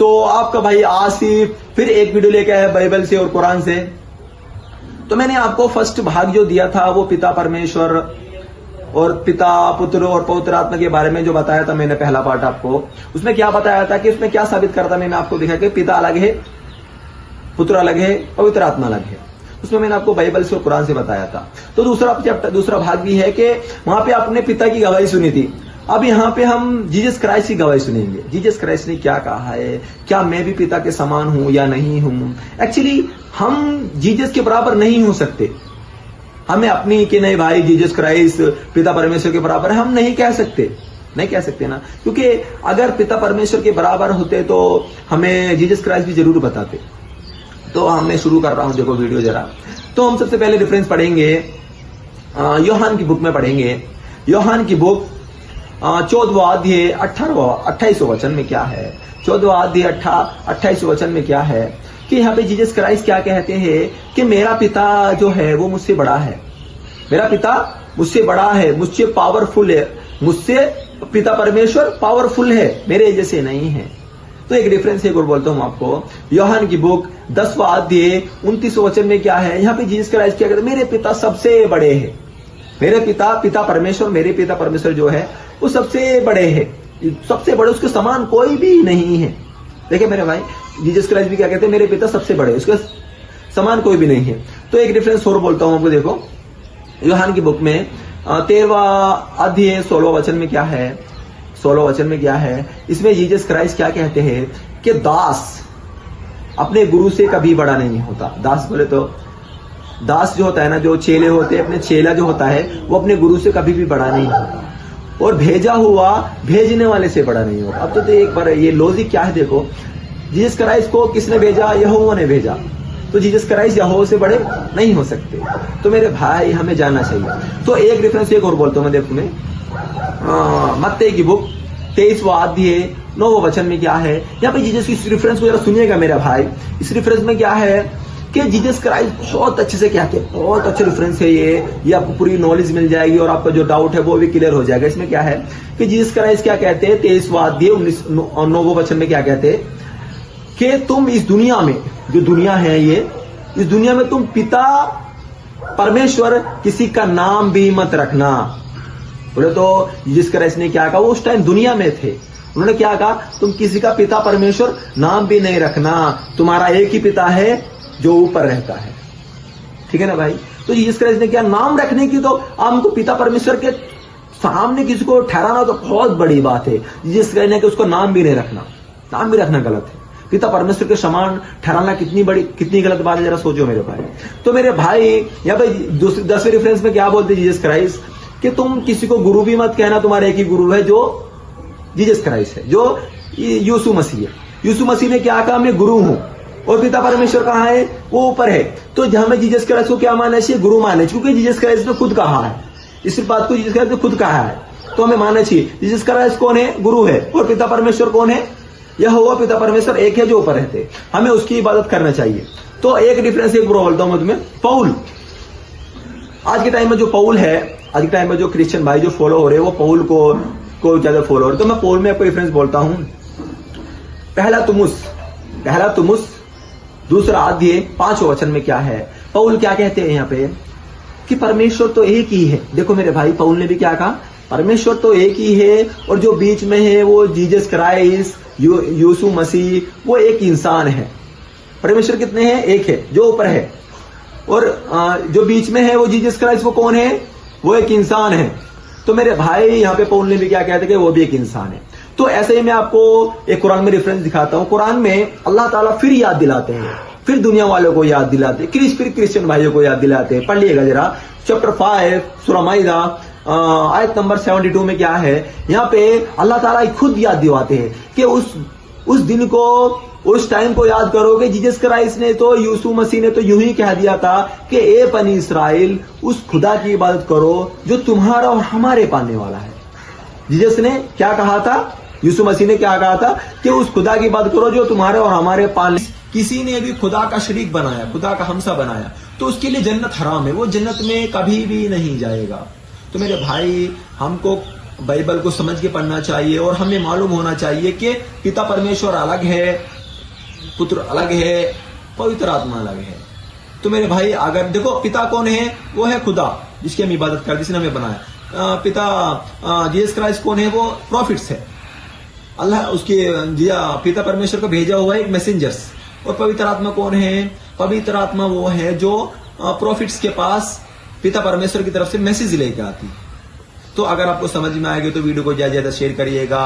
दोस्तों, आपका भाई आसिफ फिर एक वीडियो लेके आया बाइबल से और कुरान से। तो मैंने आपको फर्स्ट भाग जो दिया था वो पिता परमेश्वर और पिता पुत्र और पवित्र आत्मा के बारे में जो बताया था मैंने, पहला पार्ट आपको उसमें क्या बताया था कि उसमें क्या साबित करता मैंने आपको दिखा कि पिता अलग है, पुत्र अलग है, पवित्र आत्मा अलग है। उसमें मैंने आपको बाइबल से और कुरान से बताया था। तो दूसरा भाग भी है कि वहां पे आपने पिता की गवाही सुनी थी। अब यहाँ पे हम जीसस क्राइस्ट की गवाही सुनेंगे। जीसस क्राइस्ट ने क्या कहा है, क्या मैं भी पिता के समान हूं या नहीं हूं। एक्चुअली हम जीसस के बराबर नहीं हो सकते। हमें अपनी कि नहीं भाई जीसस क्राइस्ट पिता परमेश्वर के बराबर हम नहीं कह सकते ना, क्योंकि अगर पिता परमेश्वर के बराबर होते तो हमें जीसस क्राइस्ट भी जरूर बताते। तो मैं शुरू कर रहा हूं, देखो वीडियो जरा। तो हम सबसे पहले रेफरेंस पढ़ेंगे, यूहन्ना की बुक में पढ़ेंगे। यूहन्ना की बुक 14वां अध्याय 28 वचन में क्या है, 14वां अध्याय 28 वचन में क्या है कि यहाँ पे जीसस क्राइस्ट क्या कहते हैं कि मेरा पिता जो है वो मुझसे बड़ा है, मेरा पिता मुझसे बड़ा है, मुझसे पावरफुल है, मुझसे पिता परमेश्वर पावरफुल है, मेरे जैसे नहीं है। तो एक रेफरेंस एक और बोलता हूं आपको, यूहन्ना की बुक 10वां अध्याय 29 वचन में क्या है, यहाँ पे जीसस क्राइस्ट क्या कहते हैं, मेरे पिता सबसे बड़े हैं। मेरे पिता परमेश्वर, मेरे पिता परमेश्वर जो है वो सबसे बड़े हैं, सबसे बड़े, उसके समान कोई भी नहीं है। देखिए मेरे भाई, जीसस क्राइस्ट भी क्या कहते हैं, मेरे पिता सबसे बड़े, उसके समान कोई भी नहीं है। तो एक रेफरेंस और बोलता हूं आपको, देखो यूहन्ना की बुक में 13वां अध्याय 16 वचन में क्या है, 16 वचन में क्या है, इसमें जीसस क्राइस्ट क्या कहते हैं कि दास अपने गुरु से कभी बड़ा नहीं होता। दास बोले तो दास जो होता है ना, जो चेले होते हैं, अपने चेला जो होता है वो अपने गुरु से कभी भी बड़ा नहीं होता, और भेजा हुआ भेजने वाले से बड़ा नहीं होता। अब तो एक बार ये लॉजिक क्या है, देखो जीसस क्राइस्ट को किसने भेजा, यहोवा ने भेजा, तो जीसस क्राइस्ट यहोवा से बड़े नहीं हो सकते। तो मेरे भाई हमें जानना चाहिए। तो एक रेफरेंस एक और बोलता हूं मैं, देखो मैं मत्ती की बुक 23वां अध्याय 9 वचन में क्या है, यहाँ पे जीसस की इस रेफरेंस को जरा सुनिएगा मेरा भाई। इस रेफरेंस में क्या है कि जीसस क्राइस्ट बहुत अच्छे से कहते हैं, बहुत अच्छे रेफरेंस है ये आपको पूरी नॉलेज मिल जाएगी और आपका जो डाउट है वो भी क्लियर हो जाएगा। इसमें क्या है कि जीसस क्राइस्ट क्या कहते हैं, 23वां अध्याय 9 वचन में क्या कहते हैं कि तुम इस दुनिया में, जो दुनिया है ये, इस दुनिया में तुम पिता परमेश्वर किसी का नाम भी मत रखना। बोले तो जीसस क्राइस्ट ने क्या कहा, वो उस टाइम दुनिया में थे, उन्होंने क्या कहा, तुम किसी का पिता परमेश्वर नाम भी नहीं रखना, तुम्हारा एक ही पिता है जो ऊपर रहता है। ठीक है ना भाई। तो जीसस क्राइस्ट ने क्या नाम रखने की, तो हमको पिता परमेश्वर के सामने किसी को ठहराना तो बहुत बड़ी बात है। जीसस क्राइस्ट ने कि उसको नाम भी नहीं रखना, नाम भी रखना गलत है। पिता परमेश्वर के समान ठहराना कितनी गलत बात है, जरा सोचो मेरे भाई। तो मेरे भाई यहाँ पे 10वें रेफरेंस में क्या बोलते जीसस क्राइस्ट कि तुम किसी को गुरु भी मत कहना, तुम्हारा एक ही गुरु है जो जीसस क्राइस्ट है, जो यीशु मसीह है। यीशु मसीह ने क्या कहा, मैं गुरु हूं, और पिता परमेश्वर कहाँ है, वो ऊपर है। तो हमें जीसस क्राइस्ट को क्या मानना चाहिए, गुरु मानना चाहिए, क्योंकि जीसस क्राइस्ट ने खुद कहा है, इस बात को जीसस क्राइस्ट ने खुद कहा है, तो हमें मानना चाहिए। जीसस क्राइस्ट कौन है, गुरु है, और पिता परमेश्वर कौन है, यहोवा पिता परमेश्वर एक है जो ऊपर रहते, हमें उसकी इबादत करना चाहिए। तो एक डिफरेंस एक बोलता हूं मैं तुम्हें, पौल, आज के टाइम में जो पौल है, आज के टाइम में जो क्रिश्चियन भाई जो फॉलो हो रहे हैं वो पौल को ज्यादा फॉलो हो रहे। तो मैं पौल में आपको रेफरेंस बोलता हूं, पहला तुमुस 2 अध्याय 5 वचन में क्या है, पौल क्या कहते हैं यहाँ पे कि परमेश्वर तो एक ही है। देखो मेरे भाई, पौल ने भी क्या कहा, परमेश्वर तो एक ही है, और जो बीच में है वो जीसस क्राइस्ट, यीशु मसीह, वो एक इंसान है। परमेश्वर कितने हैं, एक है जो ऊपर है, और जो बीच में है वो जीसस क्राइस्ट, वो कौन है, वो एक इंसान है। तो मेरे भाई यहाँ पे पौल ने भी क्या कहते हैं कि वो भी एक इंसान है। तो ऐसे ही मैं आपको एक कुरान में रेफरेंस दिखाता हूं। कुरान में अल्लाह ताला फिर याद दिलाते हैं, फिर दुनिया वालों को याद दिलाते हैं, फिर क्रिश्चियन भाइयों को याद दिलाते हैं। पढ़ लिएगा जरा, चैप्टर 5 सूरह माइदा आयत नंबर 72 में क्या है, यहाँ पे अल्लाह ताला खुद याद दिलाते हैं कि उस दिन को, उस टाइम को याद करो कि जीसस क्राइस्ट ने तो, यीशु मसीह ने तो यूं ही कह दिया था कि ए बनी इस्राएल, उस खुदा की इबादत करो जो तुम्हारा और हमारे पालने वाला है। जीसस ने क्या कहा था, यीशु मसीह ने क्या कहा था कि उस खुदा की इबादत करो जो तुम्हारे और हमारे पालने। किसी ने भी खुदा का शरीक बनाया, खुदा का हमसा बनाया, तो उसके लिए जन्नत हराम है, वो जन्नत में कभी भी नहीं जाएगा। तो मेरे भाई, हमको बाइबल को समझ के पढ़ना चाहिए और हमें मालूम होना चाहिए कि पिता परमेश्वर अलग है, पुत्र अलग है, पवित्र आत्मा अलग है। तो मेरे भाई अगर देखो पिता कौन है, वो है खुदा जिसकी हम इबादत करते, जिसने हमें बनाया। पिता जीसस क्राइस्ट कौन है, वो प्रॉफिट्स है, अल्लाह उसके पिता परमेश्वर को भेजा हुआ है एक मैसेंजर्स। और पवित्र आत्मा कौन है, पवित्र आत्मा वो है जो प्रॉफिट्स के पास पिता परमेश्वर की तरफ से मैसेज लेके आती। तो अगर आपको समझ में आएगा तो वीडियो को ज्यादा से ज्यादा शेयर करिएगा।